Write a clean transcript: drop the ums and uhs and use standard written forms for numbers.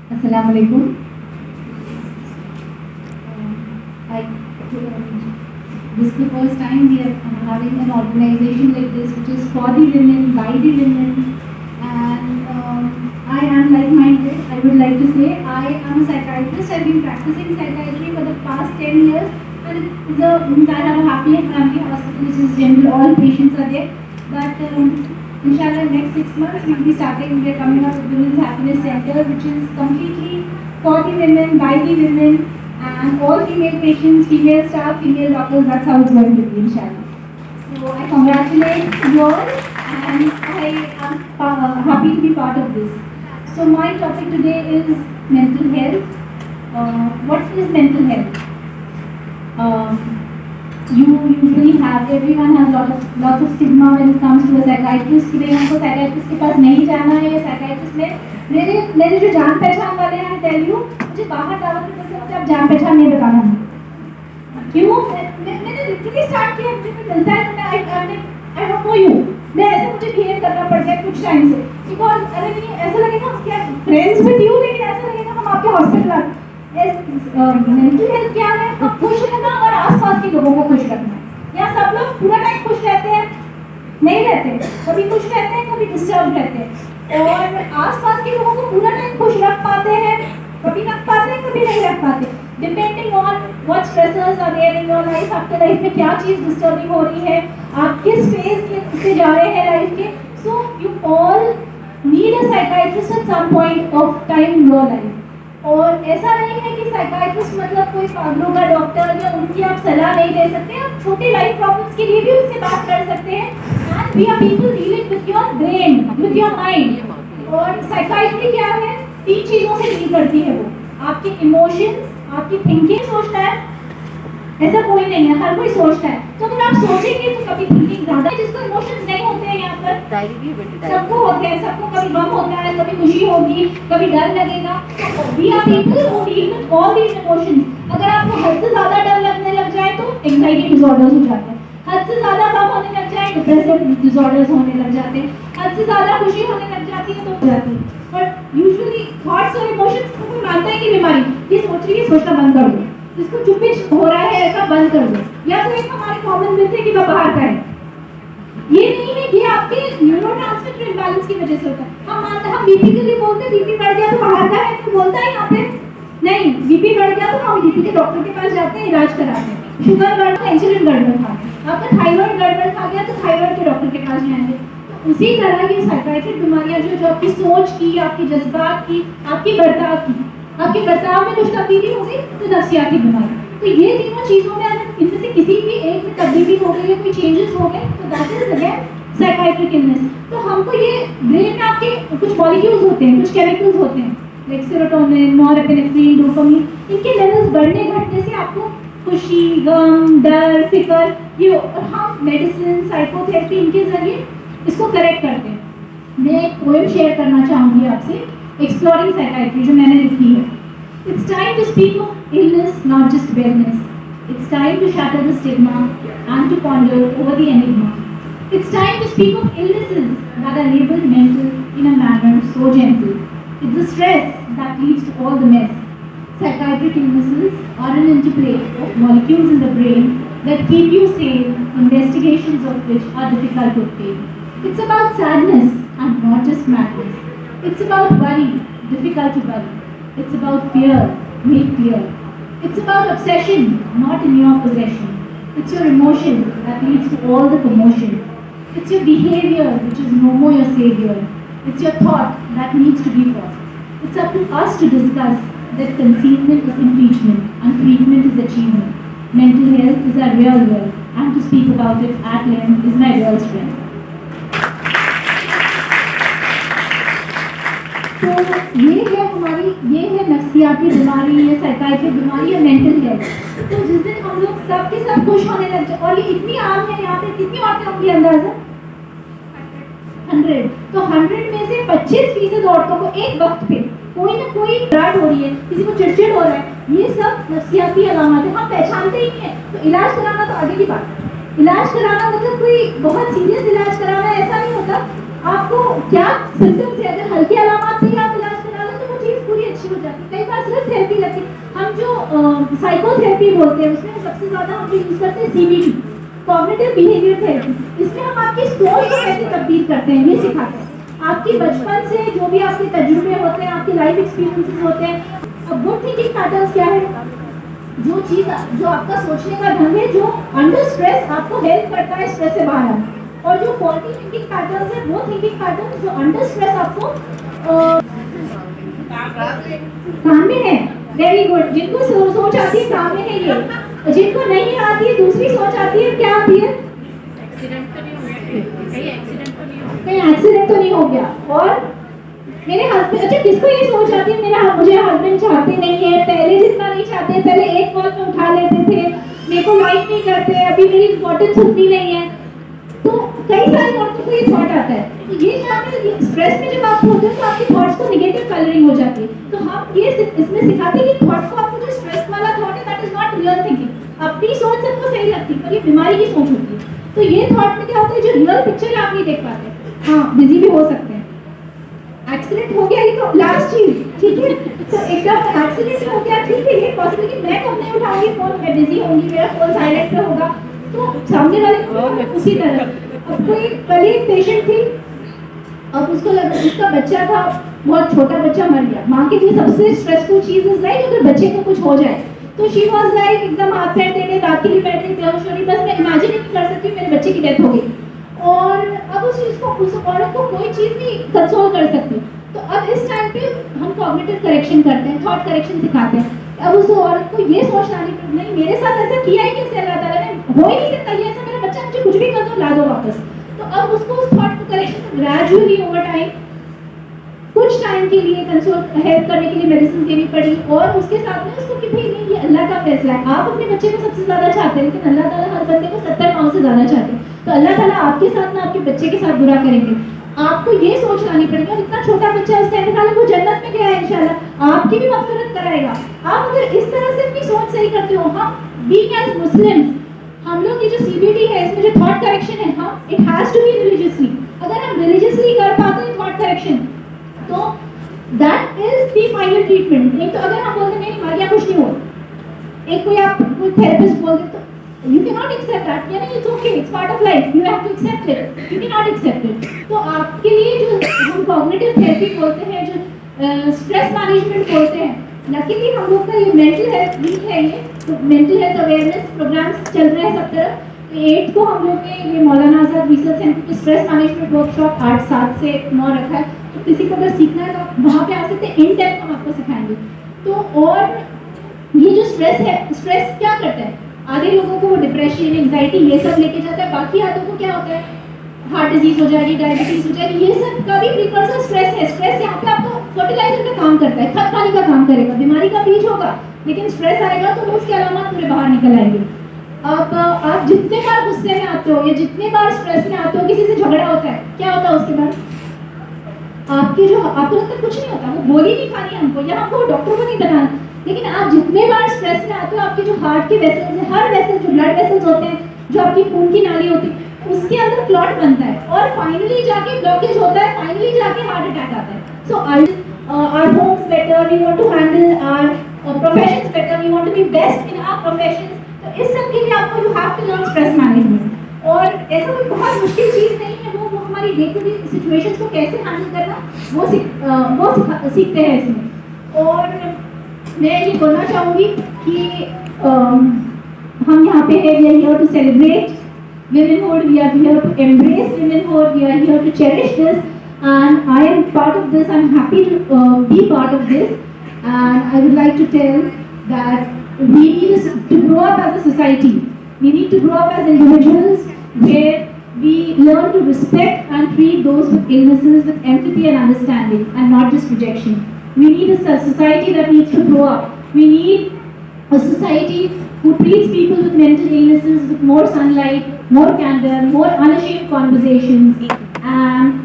Assalamu alaikum. I, this is the first time we are having an organization like this, which is for the women, by the women, and I am like-minded. I would like to say I am a psychiatrist. I've been practicing psychiatry for the past 10 years, and I have a happy and family hospital, which is general. All patients are there, but inshallah, next 6 months we'll be starting. We're coming up with Women's Happiness Center, which is completely for the women, by the women, and all female patients, female staff, female doctors. That's how it's going to be, inshallah. So I congratulate you all, and I am happy to be part of this. So my topic today is mental health. What is mental health? You usually have, everyone has lots of stigma when it comes to a psychiatrist कि भाई हमको psychiatrist के पास नहीं जाना है या psychiatrist में मेरे जो जान पहचान वाले हैं tell you मुझे बाहर दावत में से मुझे अब जान पहचान नहीं बताना है क्यों मैंने literally start किया मुझे कोई मिलता है तो मैं I don't know you मैं ऐसे मुझे behave करना पड़ गया कुछ टाइम से because अरे नहीं ऐसा लगेगा क्या friends with you लेकिन ऐसा लगेगा हम आपके hospital आ मेंटल हेल्थ क्या है तो खुश रहना और आसपास के लोगों को खुश रखना यहाँ सब लोग पूरा टाइम खुश रहते हैं नहीं रहते कभी खुश रहते हैं कभी डिस्टर्ब रहते हैं और आसपास के लोगों को पूरा टाइम खुश रख पाते हैं कभी रख पाते हैं कभी नहीं रख पाते depending on what stressors are there in your life आपके लाइफ में क्या चीज डिस्टर्बिंग हो रही है आप किस फेज से जा रहे हैं लाइफ के so you all need a psychiatrist at some point of time in your life और ऐसा नहीं है कि साइकियाट्रिस्ट मतलब कोई पागलों का डॉक्टर या उनकी आप सलाह नहीं दे सकते आप छोटे लाइफ प्रॉब्लम्स के लिए भी उनसे बात कर सकते हैं and we are people dealing with your brain with your mind और साइकियाट्री क्या है 3 चीजों से डील करती है वो आपके इमोशंस आपकी थिंकिंग सोचता है ऐसा कोई नहीं है हर कोई सोचता है तो अगर आप सोचेंगे तो कभी थिंकिंग ज्यादा है जिसको इमोशंस नहीं होते हैं यहाँ पर सबको होते हैं सबको कभी गम होता है कभी खुशी होगी कभी डर लगेगा we are people who deal with all these emotions अगर आपको हद से ज्यादा डर लगने लग जाए तो एंजाइटी डिसऑर्डर्स हो जाते हैं हद से ज्यादा गम होने लग जाए डिप्रेसिव डिसऑर्डर्स होने लग जाते हैं हद से ज्यादा खुशी होने लग जाती है तो हो जाती है बट यूजुअली थॉट्स और इमोशंस को मानता है कि बीमारी ये सोच रही है सोचना बंद कर दो जिसको चुप्पी हो रहा है ऐसा बंद कर दो या तो एक हमारे कॉमन मिलते हैं कि वह बाहर का है ये नहीं है कि आपके न्यूरोट्रांसमीटर इम्बैलेंस की वजह से होता है हम मानते हम बीपी के लिए बोलते हैं बीपी बढ़ गया तो बाहर का है तो बोलता है यहाँ पे नहीं बीपी बढ़ गया तो हम बीपी के डॉक्टर के पास जाते हैं इलाज कराते हैं शुगर गड़बड़ तो इंसुलिन गड़बड़ खा आपका थायराइड गड़बड़ खा गया तो थायराइड के डॉक्टर के पास जाएंगे तो उसी तरह ये साइकियाट्रिक बीमारियां जो आपकी सोच की आपकी जज्बात की आपके बर्ताव में कुछ तब्दीली हो गई तो नफ्सियाती बीमारी तो ये तीनों चीजों में अगर इनमें से किसी भी एक में तब्दीली हो गई या कोई चेंजेस हो गए तो that is again psychiatric illness तो हमको ये ब्रेन में आपके कुछ मॉलिक्यूल्स होते हैं कुछ केमिकल्स होते हैं लाइक सेरोटोनिन नॉरएपिनेफ्रिन डोपामिन इनके लेवल्स बढ़ने घटने से आपको खुशी गम डर फिक्र ये और हम मेडिसिन साइकोथेरेपी इनके जरिए इसको करेक्ट करते हैं मैं एक पोएम शेयर करना चाहूँगी आपसे एक्सप्लोरिंग साइकियाट्री जो मैंने लिखी है It's time to speak of illness, not just wellness. It's time to shatter the stigma and to ponder over the enigma. It's time to speak of illnesses that are labeled mental in a manner so gentle. It's the stress that leads to all the mess. Psychiatric illnesses are an interplay of molecules in the brain that keep you sane, investigations of which are difficult to obtain. It's about sadness and not just madness. It's about worry, difficult to worry. It's about fear, made clear. It's about obsession, not in your possession. It's your emotion that leads to all the commotion. It's your behavior which is no more your savior. It's your thought that needs to be fought. It's up to us to discuss that concealment is impeachment and treatment is achievement. Mental health is our real wealth and to speak about it at length is my real strength. तो ये है नफ्सियाती बीमारी ये psychiatric बीमारी है mental health तो जिस दिन हम लोग सब के सब खुश होने लग जाए और ये इतनी आम है यहाँ पे कितनी औरतें होंगी अंदाजा 100 तो 100 में से 25% औरतों को एक वक्त पे कोई ना कोई घबराहट हो रही है किसी को चिड़चिड़ हो रहा है ये सब नफ्सियाती अलामत है हम पहचानते ही नहीं है तो इलाज कराना तो आगे की बात इलाज कराना मतलब कोई बहुत सीरियस इलाज कराना ऐसा नहीं होता आपको क्या सिम्टम्स है अगर हल्के अलामत से आप इलाज करा लो तो वो चीज़ पूरी अच्छी हो साइकोथेरेपी बोलते हैं, उसमें सबसे ज़्यादा हम यूज़ करते हैं CBT, कॉग्निटिव बिहेवियर थेरेपी। इसमें हम आपकी सोच को कैसे तब्दील करते हैं ये सिखाते हैं। आपकी बचपन से जो भी आपके तजुर्बे होते हैं, आपके लाइफ एक्सपीरियंसेस होते हैं। अब गुड थिंकिंग पैटर्न्स क्या है? जो चीज़, जो आपका सोचने का ढंग है, जो अंडर स्ट्रेस आपको हेल्प करता है स्ट्रेस से बाहर आने। और जो फॉल्टी थिंकिंग पैटर्न्स है वो थिंकिंग पैटर्न्स जो अंडर स्ट्रेस आपको काम में है। Very good. जिनको सोच आती है काम में है ये, जिनको नहीं आती है दूसरी सोच आती है। क्या आती है? कहीं एक्सीडेंट तो नहीं हो गया। और मेरे हस्बैंड, अच्छा किसको ये सोच आती है मुझे हस्बैंड चाहते नहीं है, पहले जितना नहीं चाहते, पहले एक कॉल पे उठा लेते थे, मेरे को लाइक नहीं करते, अभी मेरी इम्पोर्टेंस उतनी नहीं है। तो कई सारी औरतों को ये थॉट आता है। ये स्ट्रेस में जब आप होते हो तो आपकी थॉट्स को नेगेटिव कलरिंग हो जाती है। तो हम ये इसमें सिखाते हैं कि थॉट को, आपको जो स्ट्रेस वाला थॉट है that is not real thinking. अपनी सोच सबको सही लगती है पर ये बीमारी की सोच होती है। तो ये थॉट में क्या होता है, जो रियल पिक्चर है आप नहीं देख पाते। हाँ, बिजी भी हो सकते हैं। एक्सीडेंट हो गया ये तो लास्ट चीज, ठीक है। तो एकदम एक्सीडेंट हो गया, ठीक है, ये पॉसिबिलिटी मैं कब नहीं उठाऊंगी फोन, मैं बिजी होंगी, मेरा फोन साइलेंट पे होगा, तो सामने वाले को उसी तरह। अब कोई कल एक पेशेंट थी, अब उसको लगा, उसका बच्चा था, बहुत छोटा बच्चा मर गया। माँ के लिए सबसे स्ट्रेसफुल चीज इज लाइक अगर बच्चे को कुछ हो जाए, तो शी वाज लाइक एकदम हाथ पैर टेढ़े, रात के लिए बैठ गई, बेहोश हो रही, बस मैं इमेजिन नहीं कर सकती मेरे बच्चे की डेथ हो गई। और अब उस औरत को कोई चीज नहीं कंसोल कर सकती। तो अब इस टाइम पे हम कॉग्निटिव करेक्शन करते हैं, थॉट करेक्शन सिखाते हैं। अब उस औरत को ये सोचना नहीं, मेरे साथ ऐसा किया है कैसे अल्लाह ताला ने, हो ही नहीं सकता ये ऐसा, मेरा बच्चा मुझे कुछ भी कर दो, ला दो वापस। तो अब उसको उस थॉट को करेक्शन ग्रेजुअली ओवर टाइम, कुछ टाइम के लिए कंसोल हेल्प करने के लिए मेडिसिन देनी पड़ी। और उसके साथ में उसको कि भाई नहीं, ये अल्लाह का फैसला है, आप अपने बच्चे को सबसे ज्यादा चाहते हैं, लेकिन अल्लाह ताला हर बंदे को 70 पाँव से ज्यादा चाहते हैं। तो अल्लाह ताला आपके साथ ना आपके बच्चे के साथ बुरा करेंगे। आपको ये सोच लानी पड़ेगी। और इतना छोटा बच्चा है, उसका इंतकाल वो जन्नत में गया है इंशाल्लाह, आपकी भी मग़फ़िरत कराएगा। आप अगर इस तरह से अपनी सोच सही करते हो, हम बीइंग एज मुस्लिम्स, हम लोग की जो CBT है, इसमें जो थॉट करेक्शन है, हम it has to be religiously. अगर हम रिलीजियसली कर पाते हैं थॉट करेक्शन, तो that is the final treatment. नहीं तो अगर हम बोलते नहीं मर गया, कुछ नहीं हुआ, एक कोई आप कोई थेरेपिस्ट बोल दे, तो you cannot accept that, यानी it's okay, it's part of life, you have to accept it, you cannot accept it। तो आपके लिए जो हम कॉग्निटिव थेरेपी बोलते हैं, जो स्ट्रेस मैनेजमेंट बोलते हैं, लकीली हम लोग का ये मेंटल हेल्थ वीक है, ये तो मेंटल हेल्थ अवेयरनेस प्रोग्राम्स चल रहे हैं सब तरफ। 8 को हम लोग ने ये मौलाना आज़ाद रिसर्च सेंटर पे स्ट्रेस मैनेजमेंट वर्कशॉप 8-7 से 9 रखा है। तो किसी को अगर सीखना है तो आप वहाँ पे आ सकते हैं, इन डेप्थ हम आपको सिखाएंगे। तो और ये जो स्ट्रेस है, स्ट्रेस क्या करता है, आधे लोगों को डिप्रेशन, एंजाइटी ये सब लेके जाता है, बाकी आधों को क्या होता है, हार्ट डिजीज हो जाएगी, डायबिटीज हो जाएगी, ये सब का भी प्रिकर्सर स्ट्रेस है। स्ट्रेस यहाँ पे आपको फर्टिलाइजर का काम करता है, खत पानी का काम करेगा, बीमारी का बीज होगा, लेकिन स्ट्रेस आएगा तो उसके अलामत पूरे बाहर निकल आएंगे। अब आप जितने बार गुस्से में आते हो या जितने बार स्ट्रेस में आते हो, किसी से झगड़ा होता है, क्या होता है उसके बाद? आपके जो आपको लगता है कुछ नहीं होता, वो गोली नहीं खानी हमको या हमको डॉक्टर को नहीं बताना, लेकिन आप जितने बार स्ट्रेस में आते हो, आपके जो हार्ट के वेसल्स हैं, हर वेसल जो ब्लड वेसल्स होते हैं, जो आपकी खून की नाली होती है, उसके अंदर क्लॉट बनता है और फाइनली जाके ब्लॉकेज होता है, फाइनली जाके हार्ट अटैक आता है। सो our homes better, we want to handle our professions better, we want to be best in our professions। तो इस सब के लिए आपको you have to learn stress management। और ऐसा कोई बहुत मुश्किल चीज़ नहीं है, वो हमारी डे टू डे सिचुएशंस को कैसे हैंडल करना वो सीखते हैं इसमें। और मैं ये बोलना चाहूँगी कि हम यहाँ पे हैं, we are here to celebrate womenhood, we are here to embrace womenhood, we are here to cherish this, and I am part of this, I am happy to be part of this, and I would like to tell that we need to grow up as a society, we need to grow up as individuals where we learn to respect and treat those with illnesses with empathy and understanding and not just rejection. We need a society that needs to grow up. We need a society who treats people with mental illnesses with more sunlight, more candor, more unashamed conversations, and